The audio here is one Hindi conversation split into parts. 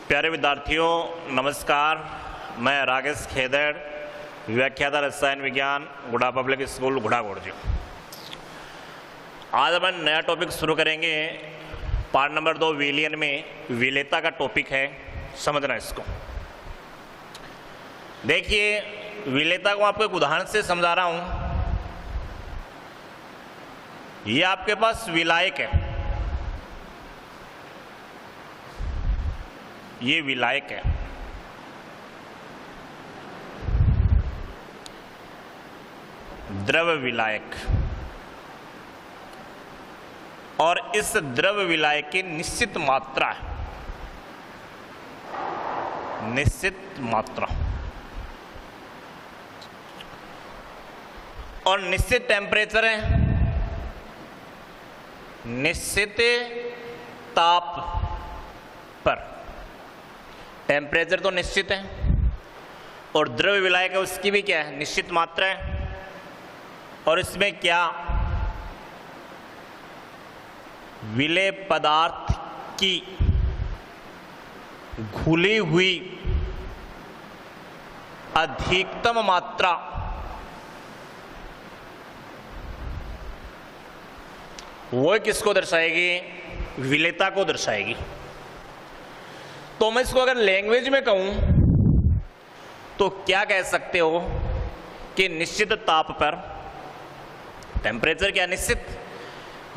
प्यारे विद्यार्थियों नमस्कार। मैं राकेश खेदड़, व्याख्याता रसायन विज्ञान, गुड़ा पब्लिक स्कूल गुड़ा गोड़जी। आज अपन नया टॉपिक शुरू करेंगे। पार्ट नंबर 2 विलियन में विलेयता का टॉपिक है, समझना इसको। देखिए विलेयता को आपको एक उदाहरण से समझा रहा हूं। ये आपके पास विलायक है, ये विलायक है। द्रव विलायक, और इस द्रव विलायक की निश्चित मात्रा है, निश्चित मात्रा और निश्चित टेम्परेचर है, निश्चित ताप पर। टेम्परेचर तो निश्चित है और द्रव विलायक है, उसकी भी क्या है, निश्चित मात्रा है। और इसमें क्या विलेय पदार्थ की घुली हुई अधिकतम मात्रा वो किसको दर्शाएगी, विलेयता को दर्शाएगी। तो मैं इसको अगर लैंग्वेज में कहूं तो क्या कह सकते हो कि निश्चित ताप पर, टेम्परेचर क्या,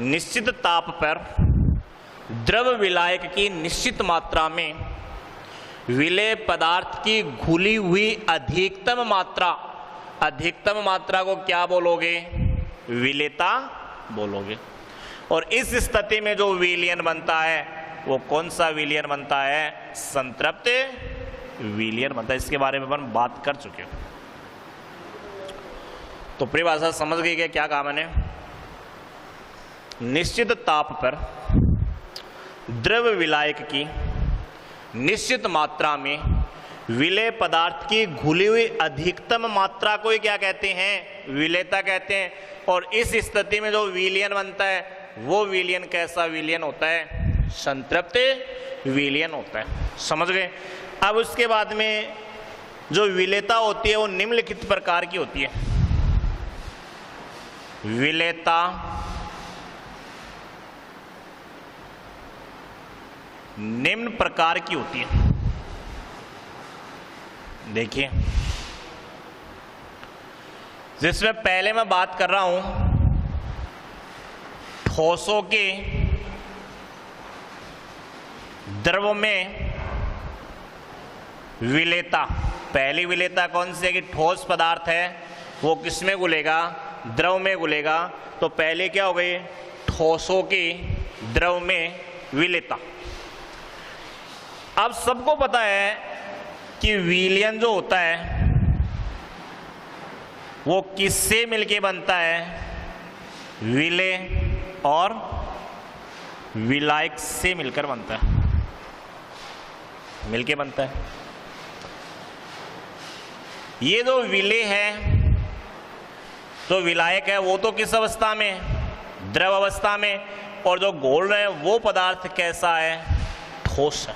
निश्चित ताप पर द्रव विलायक की निश्चित मात्रा में विलेय पदार्थ की घुली हुई अधिकतम मात्रा को क्या बोलोगे, विलेयता बोलोगे। और इस स्थिति में जो विलियन बनता है वो कौन सा विलियन बनता है, संतृप्त विलियन बनता है। इसके बारे में अपन बात कर चुके हैं। तो परिभाषा समझ गई कि क्या कहा मैंने। निश्चित ताप पर द्रव विलायक की निश्चित मात्रा में विलेय पदार्थ की घुली हुई अधिकतम मात्रा को ही क्या कहते हैं, विलेयता कहते हैं। और इस स्थिति में जो विलियन बनता है वो विलियन कैसा विलियन होता है, संतृप्त विलियन होता है। समझ गए। अब उसके बाद में जो विलेयता होती है वो निम्नलिखित प्रकार की होती है। विलेयता निम्न प्रकार की होती है। देखिए जिसमें पहले मैं बात कर रहा हूं ठोसों के द्रव में विलेयता। पहली विलेयता कौन सी है कि ठोस पदार्थ है वो किस में घुलेगा, द्रव में घुलेगा। तो पहले क्या हो गई, ठोसों की द्रव में विलेयता। अब सबको पता है कि विलियन जो होता है वो किससे मिलके बनता है, विलेय और विलायक से मिलकर बनता है, मिलके बनता है। ये जो विलेय है, जो विलायक है वो तो किस अवस्था में, द्रव अवस्था में। और जो घोल रहे हैं वो पदार्थ कैसा है, ठोस है।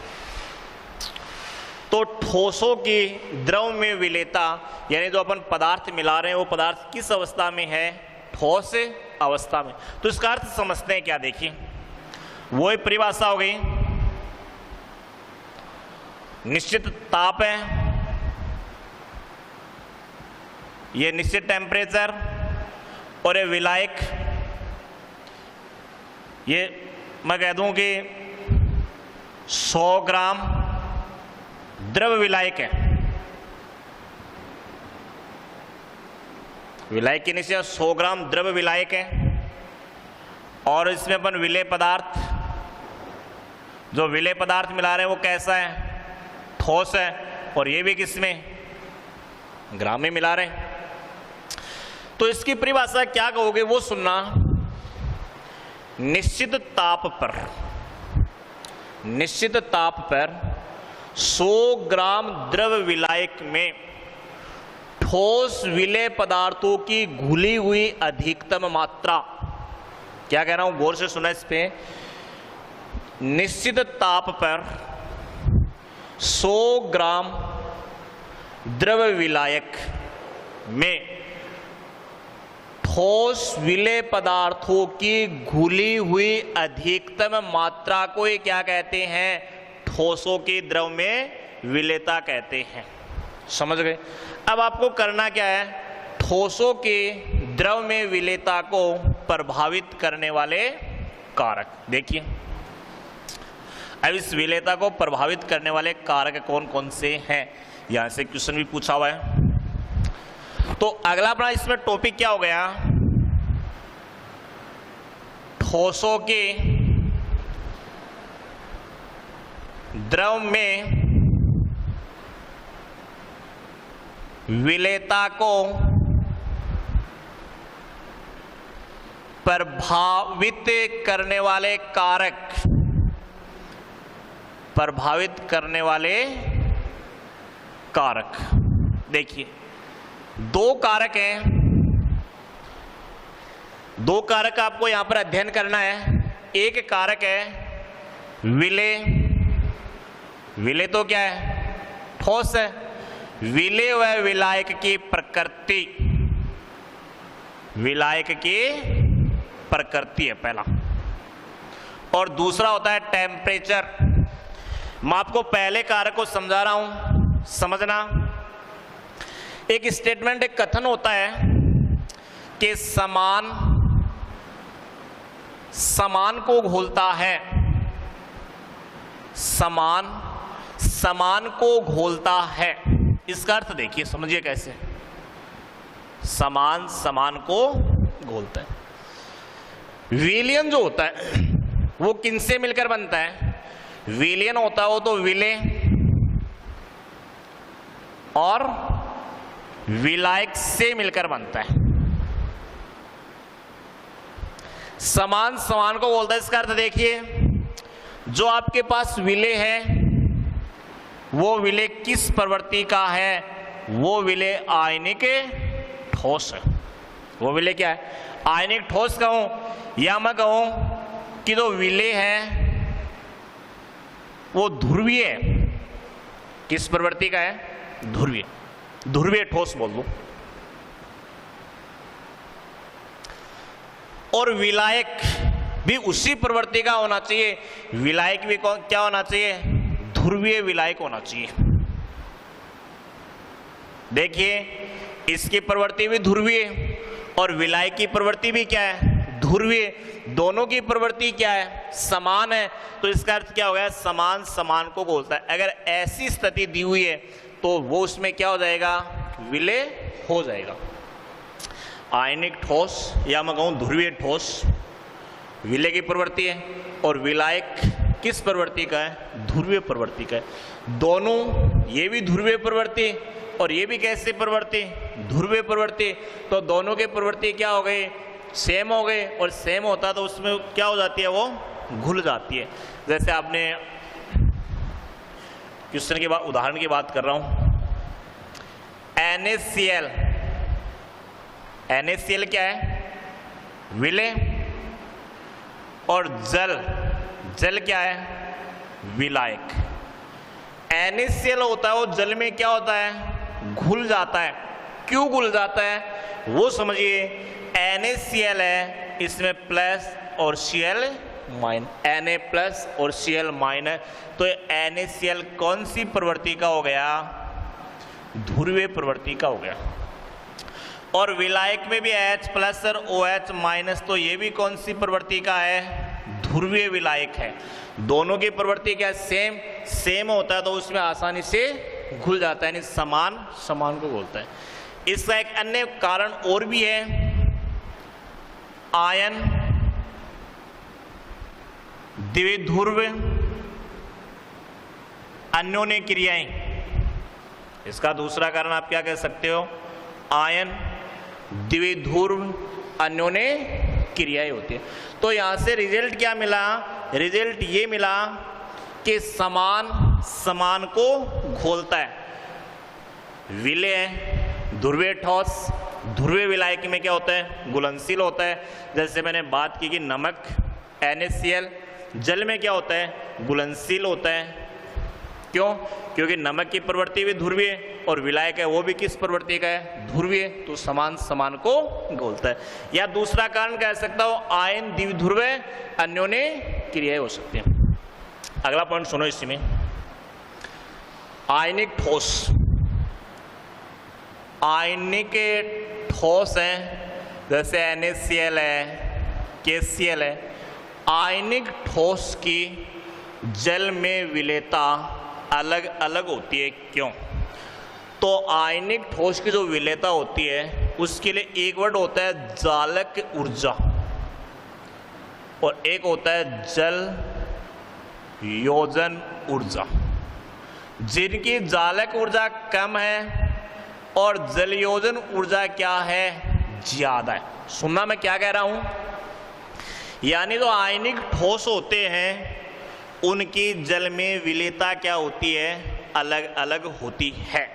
तो ठोसों की द्रव में विलेयता, यानी जो अपन पदार्थ मिला रहे हैं वो पदार्थ किस अवस्था में है, ठोस अवस्था में। तो इसका अर्थ समझते हैं क्या, देखिए वो एक परिभाषा हो गई। निश्चित ताप है, ये निश्चित टेम्परेचर, और ये विलायक, ये मैं कह दूं कि 100 ग्राम द्रव विलायक है। विलायक की निश्चय 100 ग्राम द्रव विलायक है। और इसमें अपन विलेय पदार्थ, जो विलेय पदार्थ मिला रहे हैं वो कैसा है, ठोस है। और ये भी किसमें, ग्राम में मिला रहे हैं। तो इसकी परिभाषा क्या कहोगे वो सुनना। निश्चित ताप पर 100 ग्राम द्रव विलायक में ठोस विलेय पदार्थों की घुली हुई अधिकतम मात्रा, क्या कह रहा हूं गौर से सुना इस पे, निश्चित ताप पर 100 ग्राम द्रव विलायक में ठोस विलेय पदार्थों की घुली हुई अधिकतम मात्रा को ये क्या कहते हैं? ठोसों की द्रव में विलेयता कहते हैं। समझ गए? अब आपको करना क्या है? ठोसों के द्रव में विलेयता को प्रभावित करने वाले कारक देखिए। अब इस विलेयता को प्रभावित करने वाले कारक कौन कौन से हैं, यहां से क्वेश्चन भी पूछा हुआ है। तो अगला अपना इसमें टॉपिक क्या हो गया? ठोसों के द्रव में विलेयता को प्रभावित करने वाले कारक, प्रभावित करने वाले कारक देखिए, दो कारक हैं। दो कारक आपको यहां पर अध्ययन करना है। एक कारक है विलेय। विलेय तो क्या है? ठोस है। विलेय व विलायक की प्रकृति, विलायक की प्रकृति है पहला। और दूसरा होता है टेम्परेचर। मैं आपको पहले कारक को समझा रहा हूं, समझना। एक स्टेटमेंट, एक कथन होता है कि समान को घोलता है, समान को घोलता है। इसका अर्थ देखिए, समझिए कैसे। समान को घोलता है। विलयन जो होता है वो किनसे मिलकर बनता है? विलयन होता है वो तो विलेय और विलायक से मिलकर बनता है। समान को बोलता है। इसका अर्थ देखिए, जो आपके पास विलेय है वो विलेय किस प्रवृत्ति का है? वो विलेय आयनिक ठोस है। वो विलेय क्या है? आयनिक ठोस कहूं या मैं कहूं कि जो विलेय है वो ध्रुवीय है। किस प्रवृत्ति का है? ध्रुवीय। ध्रुवीय ठोस बोल दो। और विलायक भी उसी प्रवृत्ति का होना चाहिए। विलायक भी क्या होना चाहिए? ध्रुवीय विलायक होना चाहिए। देखिए, इसकी प्रवृत्ति भी ध्रुवीय और विलायक की प्रवृत्ति भी क्या है? ध्रुवीय। दोनों की प्रवृत्ति क्या है? समान है। तो इसका अर्थ क्या हो गया? समान को बोलता है। अगर ऐसी स्थिति दी हुई है तो वो उसमें क्या हो जाएगा? विलेय हो जाएगा। आयनिक ठोस या मैं कहूं ध्रुवीय ठोस विलेय की प्रवृत्ति है और विलायक किस प्रवृत्ति का है? ध्रुवीय प्रवृत्ति का है। दोनों, ये भी ध्रुवीय प्रवृत्ति और ये भी कैसे प्रवृत्ति? ध्रुवीय प्रवृत्ति। तो दोनों की प्रवृत्ति क्या हो गई? सेम हो गए। और सेम होता तो उसमें क्या हो जाती है? वो घुल जाती है। जैसे आपने क्वेश्चन की बात, उदाहरण की बात कर रहा हूं। NaCl, NaCl क्या है? विलेय। और जल क्या है? विलायक। NaCl होता है वो जल में क्या होता है? घुल जाता है। क्यों घुल जाता है वो समझिए। NaCl है, इसमें प्लस और Cl माइनस, Na प्लस और Cl माइनस। तो NaCl कौन सी प्रवृत्ति का हो गया? ध्रुवीय प्रवृत्ति का हो गया। और विलायक में भी H प्लस और OH माइनस, तो ये भी कौन सी प्रवृत्ति का है? ध्रुवीय विलायक है। दोनों की प्रवृत्ति क्या है? सेम होता है तो उसमें आसानी से घुल जाता है, यानी समान को घोलता है। इसका एक अन्य कारण और भी है। आयन द्विध्रुव अन्योन्य क्रियाएं। इसका दूसरा कारण आप क्या कह सकते हो? आयन द्विध्रुव अन्योन्य क्रियाएं होती है। तो यहां से रिजल्ट क्या मिला? रिजल्ट ये मिला कि समान को घोलता है। विलेय है, ध्रुवीय ठोस। ध्रुवीय विलायक में क्या होता है? घुलनशील होता है। जैसे मैंने बात की कि नमक NaCl, जल में क्या होता है? घुलनशील होता है। क्यों? क्योंकि नमक की प्रवृत्ति भी ध्रुवीय और विलायक है वो भी किस प्रवृत्ति का है? ध्रुवीय, तो समान समान को घोलता है। या दूसरा कारण कह सकता हूं आयन द्विध्रुवीय अन्योन्य क्रियाएं हो सकती हैं। अगला पॉइंट सुनो इसी में, आयनिक ठोस। आयनिक ठोस हैं जैसे NaCl है, KCl है। आयनिक ठोस की जल में विलेयता अलग अलग होती है। क्यों? तो आयनिक ठोस की जो विलेयता होती है उसके लिए एक वर्ड होता है जालक ऊर्जा और एक होता है जल योजन ऊर्जा। जिनकी जालक ऊर्जा कम है और जल योजन ऊर्जा क्या है? ज्यादा है। सुनना मैं क्या कह रहा हूं, यानी जो आयनिक ठोस होते हैं उनकी जल में विलेयता क्या होती है? अलग अलग होती है।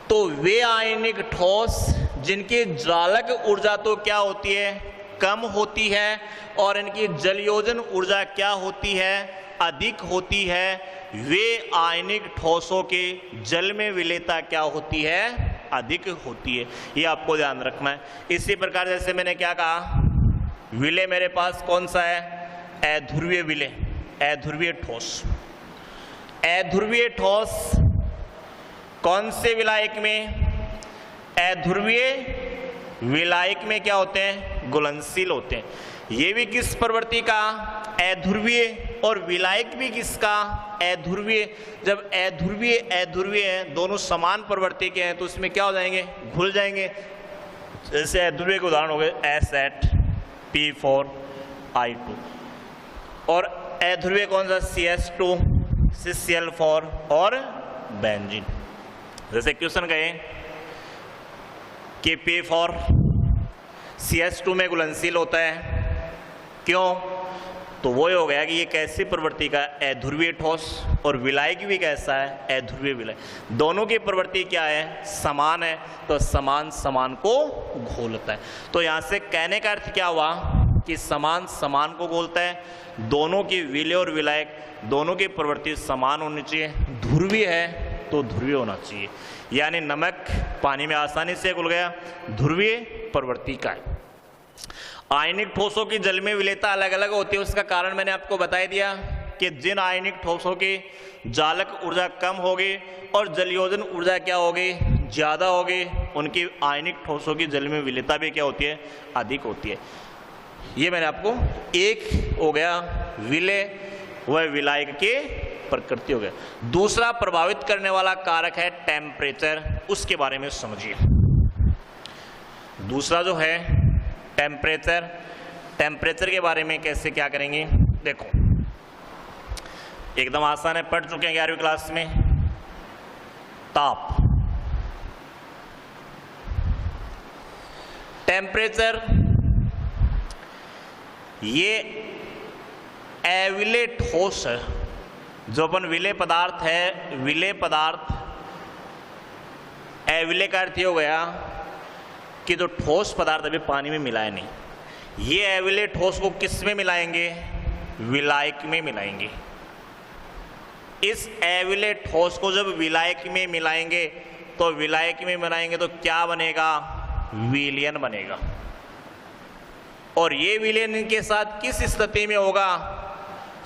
तो वे आयनिक ठोस जिनकी जालक ऊर्जा तो क्या होती है? कम होती है और इनकी जल योजन ऊर्जा क्या होती है? अधिक होती है। वे आयनिक ठोसों के जल में विलेयता क्या होती है? अधिक होती है। ये आपको ध्यान रखना है। इसी प्रकार जैसे मैंने क्या कहा, विलेय मेरे पास कौन सा है? अध्रुवीय विलेय, अध्रुवीय ठोस। अध्रुवीय ठोस कौन से विलायक में? अध्रुवीय विलायक में क्या होते हैं? घुलनशील होते हैं। ये भी किस प्रवृत्ति का? अध्रुवीय। और विलायक भी किसका? अध्रुवीय। जब अध्रुवीय अध्रुवीय है, दोनों समान प्रवृत्ति के हैं, तो इसमें क्या हो जाएंगे? घुल जाएंगे। जैसे अध्रुवीय के उदाहरण हो गए H8P4I2 और अध्रुवीय कौन सा? CS2 CCl4 और बेंजीन। जैसे क्वेश्चन कहे कि P4 CS2 में घुलनशील होता है। क्यों? तो वो हो गया कि ये कैसी प्रवृत्ति का? अध्रुवीय ठोस। और विलायक भी कैसा है? अध्रुवीय विलायक। दोनों की प्रवृत्ति क्या है? समान है, तो समान समान को घोलता है। तो यहाँ से कहने का अर्थ क्या हुआ कि समान समान को घोलता है। दोनों की विलेय और विलायक दोनों की प्रवृत्ति समान होनी चाहिए। ध्रुवीय है तो ध्रुवीय होना चाहिए, यानी नमक पानी में आसानी से घुल गया, ध्रुवीय प्रवृत्ति का है। आयनिक ठोसों की जल में विलेयता अलग अलग होती है। उसका कारण मैंने आपको बता दिया कि जिन आयनिक ठोसों की जालक ऊर्जा कम होगी और जलयोजन ऊर्जा क्या होगी? ज़्यादा होगी, उनकी आयनिक ठोसों की जल में विलेयता भी क्या होती है? अधिक होती है। ये मैंने आपको एक हो गया विलेय व विलायक के प्रकृति हो गया। दूसरा प्रभावित करने वाला कारक है टेम्परेचर। उसके बारे में समझिए। दूसरा जो है टेम्परेचर। टेम्परेचर के बारे में कैसे क्या करेंगे? देखो एकदम आसान है, पढ़ चुके हैं 11वीं क्लास में। ताप, टेम्परेचर, ये अविलेय ठोस है। जो अपन विलेय पदार्थ है, विलेय पदार्थ, अविलेय का अर्थ ये हो गया कि जो ठोस पदार्थ अभी पानी में मिलाया नहीं, ये अविलेय ठोस को किस में मिलाएंगे? विलायक में मिलाएंगे। इस अविलेय ठोस को जब विलायक में मिलाएंगे तो विलायक में मिलाएंगे तो क्या बनेगा? विलयन बनेगा। और ये विलयन के साथ किस स्थिति में होगा?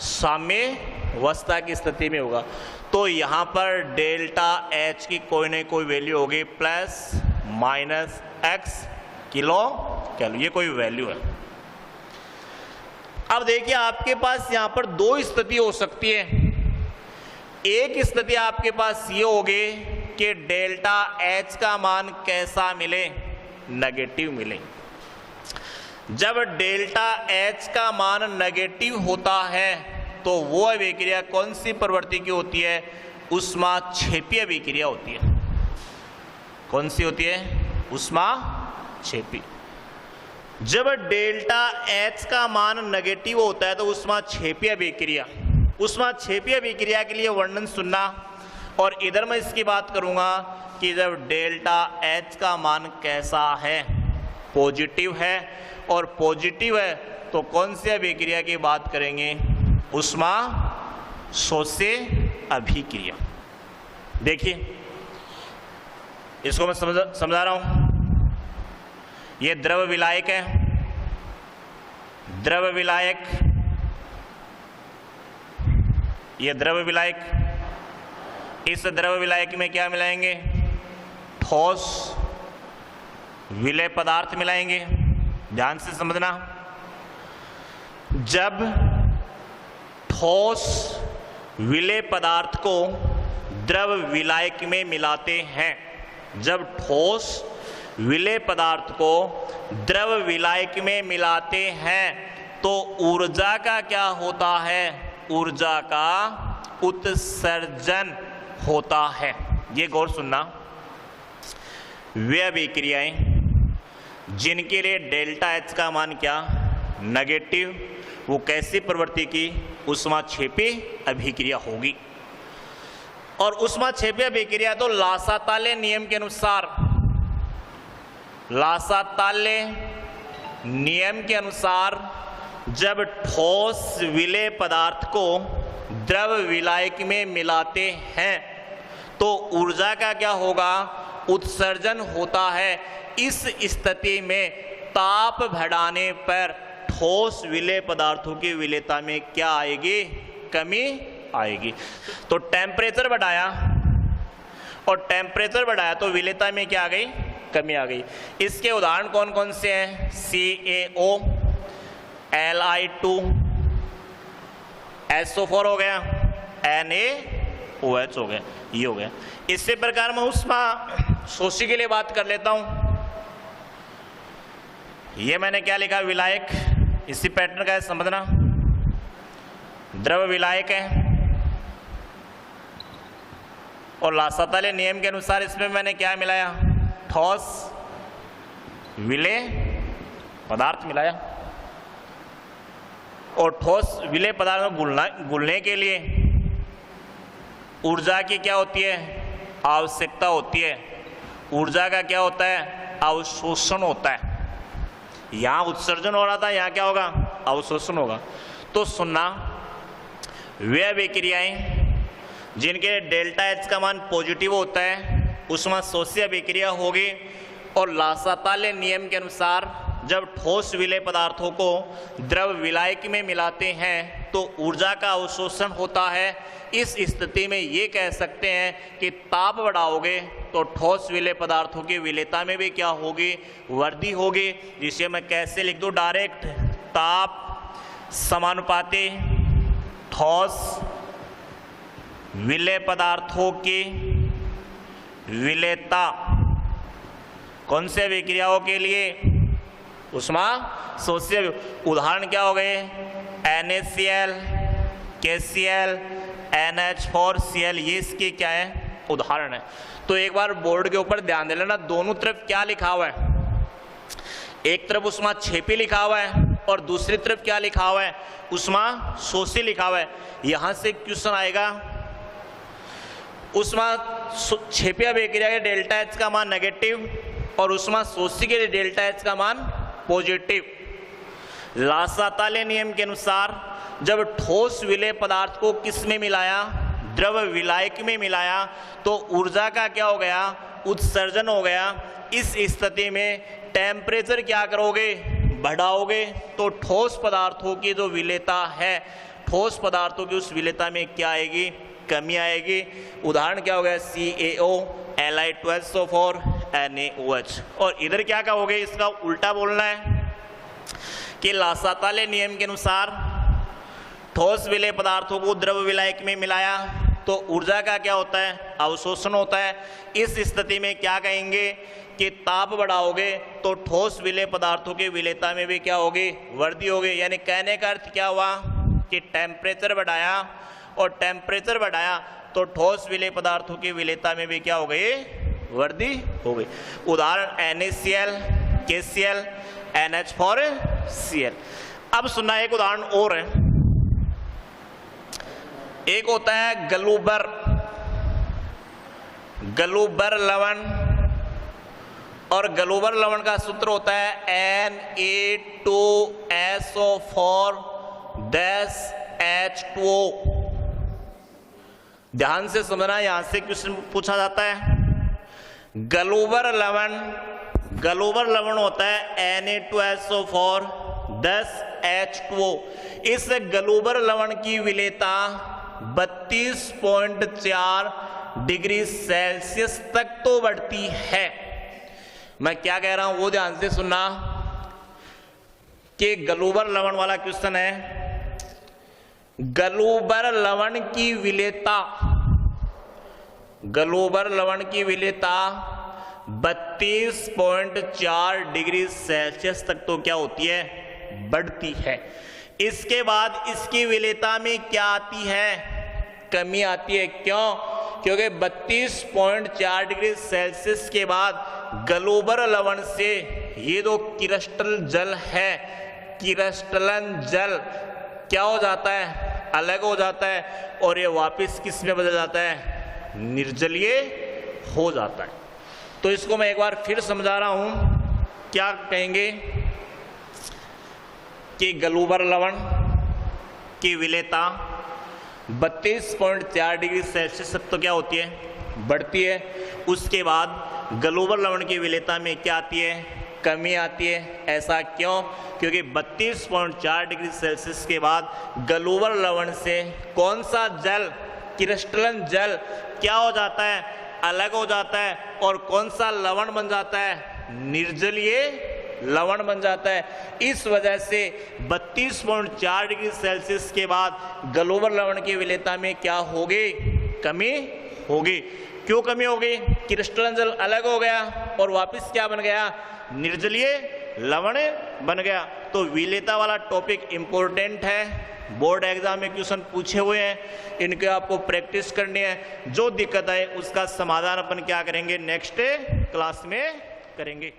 साम्यावस्था की स्थिति में होगा। तो यहाँ पर डेल्टा H की कोई न कोई वैल्यू होगी, plus minus x kilo calorie, ये कोई वैल्यू है। अब देखिए आपके पास यहाँ पर दो स्थिति हो सकती है। एक स्थिति आपके पास ये होगी कि डेल्टा H का मान कैसा मिले? नेगेटिव मिले। जब डेल्टा H का मान नेगेटिव होता है तो वो अभिक्रिया कौन सी प्रवृत्ति की होती है? ऊष्माक्षेपीय अभिक्रिया होती है। कौन सी होती है? ऊष्माक्षेपी। जब डेल्टा H का मान नेगेटिव होता है तो ऊष्माक्षेपीय अभिक्रिया, ऊष्माक्षेपीय अभिक्रिया के लिए वर्णन सुनना। और इधर मैं इसकी बात करूंगा कि जब डेल्टा H का मान कैसा है? पॉजिटिव है। और पॉजिटिव है तो कौन सी अभिक्रिया की बात करेंगे? ऊष्मा शोषी अभिक्रिया। देखिए इसको मैं समझा रहा हूं। ये द्रव विलायक है, द्रव विलायक, ये द्रव विलायक। इस द्रव विलायक में क्या मिलाएंगे? ठोस विलेय पदार्थ मिलाएंगे। ध्यान से समझना, जब ठोस विलेय पदार्थ को द्रव विलायक में मिलाते हैं, जब ठोस विलेय पदार्थ को द्रव विलायक में मिलाते हैं तो ऊर्जा का क्या होता है? ऊर्जा का उत्सर्जन होता है। ये गौर सुनना, वे अभिक्रियाएं जिनके लिए डेल्टा एच का मान क्या? नेगेटिव, वो कैसी प्रवृत्ति की? ऊष्माक्षेपी अभिक्रिया होगी। और ऊष्माक्षेपी अभिक्रिया तो लासाताल्य नियम के अनुसार, लासाताल्य नियम के अनुसार जब ठोस विलेय पदार्थ को द्रव विलायक में मिलाते हैं तो ऊर्जा का क्या होगा? उत्सर्जन होता है। इस स्थिति में ताप बढ़ाने पर ठोस विलेय पदार्थों की विलेयता में क्या आएगी? कमी आएगी। तो टेम्परेचर बढ़ाया और टेम्परेचर बढ़ाया तो विलेयता में क्या आ गई? कमी आ गई। इसके उदाहरण कौन कौन से हैं? CaO, Li2, SO4 हो गया, NaOH हो गया, ये हो गया। इसी प्रकार मैं ऊष्मा शोषी के लिए बात कर लेता हूं। ये मैंने क्या लिखा? विलायक। इसी पैटर्न का है, समझना। द्रव विलायक है और लासाताल्य नियम के अनुसार इसमें मैंने क्या मिलाया? ठोस विलेय पदार्थ मिलाया। और ठोस विलेय पदार्थ में घुलने के लिए ऊर्जा की क्या होती है? आवश्यकता होती है। ऊर्जा का क्या होता है? अवशोषण होता है। यहां उत्सर्जन हो रहा था, यहां क्या होगा? अवशोषण होगा। तो सुनना, वे अभिक्रियाएं जिनके डेल्टा एच का मान पॉजिटिव होता है उसमें शोषी अभिक्रिया होगी। और लासाताल्य नियम के अनुसार जब ठोस विलेय पदार्थों को द्रव विलायक में मिलाते हैं तो ऊर्जा का अवशोषण होता है। इस स्थिति में ये कह सकते हैं कि ताप बढ़ाओगे तो ठोस विलेय पदार्थों की विलेयता में भी क्या होगी? वृद्धि होगी। जिसे मैं कैसे लिख दूं? डायरेक्ट, ताप समानुपाती ठोस विलेय पदार्थों की विलेयता कौन से अभिक्रियाओं के लिए? ऊष्मा शोषी। उदाहरण क्या हो गए? NaCl, KCl, NH4Cl, ये इसके क्या है? उदाहरण है। तो एक बार बोर्ड के ऊपर ध्यान दे लेना, दोनों तरफ क्या लिखा हुआ है? एक तरफ ऊष्माक्षेपी लिखा हुआ है और दूसरी तरफ क्या लिखा हुआ है? ऊष्मा शोषी लिखा हुआ है। यहां से क्वेश्चन आएगा, ऊष्माक्षेपी अभिक्रिया के डेल्टा एच का मान नेगेटिव और ऊष्मा शोषी के डेल्टा एच का मान पॉजिटिव। लासाताल्य नियम के अनुसार जब ठोस विलेय पदार्थ को किस में मिलाया? द्रव विलायक में मिलाया तो ऊर्जा का क्या हो गया? उत्सर्जन हो गया। इस स्थिति में टेम्परेचर क्या करोगे? बढ़ाओगे तो ठोस पदार्थों की जो विलेयता है, ठोस पदार्थों की उस विलेयता में क्या आएगी? कमी आएगी। उदाहरण क्या हो गया? CaO, Li2SO4, NaOH। और इधर क्या कहोगे? इसका उल्टा बोलना है कि लासाताल्य नियम के अनुसार ठोस विलेय पदार्थों को द्रव विलायक में मिलाया तो ऊर्जा का क्या होता है? अवशोषण होता है। इस स्थिति में क्या कहेंगे कि ताप बढ़ाओगे तो ठोस विलेय पदार्थों की विलेयता में भी क्या होगी? वृद्धि होगी। यानी कहने का अर्थ क्या हुआ कि टेम्परेचर बढ़ाया और टेम्परेचर बढ़ाया तो ठोस विलेय पदार्थों की विलेयता में भी क्या हो गई? वृद्धि हो गई। उदाहरण NaCl, KCl, NH4Cl। अब सुनना, एक उदाहरण और है। एक होता है गलूबर, गलूबर लवण, और गलूबर लवण का सूत्र होता है Na2SO4-H2O। ध्यान से समझना, यहां से क्वेश्चन पूछा जाता है। गलोबर लवण होता है Na2SO4 10H2O। इस गलोबर लवण की विलेयता 32.4 डिग्री सेल्सियस तक तो बढ़ती है। मैं क्या कह रहा हूं वो ध्यान से सुनना कि गलोबर लवण वाला क्वेश्चन है। गलोबर लवण की विलेयता 32.4 डिग्री सेल्सियस तक तो क्या होती है, बढ़ती है। इसके बाद इसकी विलेयता में क्या आती है, कमी आती है। क्यों? क्योंकि 32.4 डिग्री सेल्सियस के बाद गलोबर लवण से ये जो क्रिस्टल जल है, क्रिस्टलन जल क्या हो जाता है, अलग हो जाता है, और ये वापस किस में बदल जाता है, निर्जलीय हो जाता है। तो इसको मैं एक बार फिर समझा रहा हूं। क्या कहेंगे कि गलोबर लवण की विलेयता 32.4 डिग्री सेल्सियस तक तो क्या होती है, बढ़ती है। उसके बाद गलोबर लवण की विलेयता में क्या आती है, कमी आती है। ऐसा क्यों? क्योंकि 32.4 डिग्री सेल्सियस के बाद गलोबर लवण से कौन सा जल, क्रिस्टलन जल क्या हो जाता है, अलग हो जाता है, और कौन सा लवण बन जाता है, निर्जलीय लवण बन जाता है। इस वजह से 32.4 डिग्री सेल्सियस के बाद गलोबर लवण की विलेयता में क्या होगी, कमी होगी। क्यों कमी होगी? क्रिस्टलन जल अलग हो गया और वापस क्या बन गया, निर्जलीय लवण बन गया। तो विलेयता वाला टॉपिक इंपॉर्टेंट है, बोर्ड एग्जाम में क्वेश्चन पूछे हुए हैं, इनके आपको प्रैक्टिस करनी है। जो दिक्कत है उसका समाधान अपन क्या करेंगे, नेक्स्ट क्लास में करेंगे।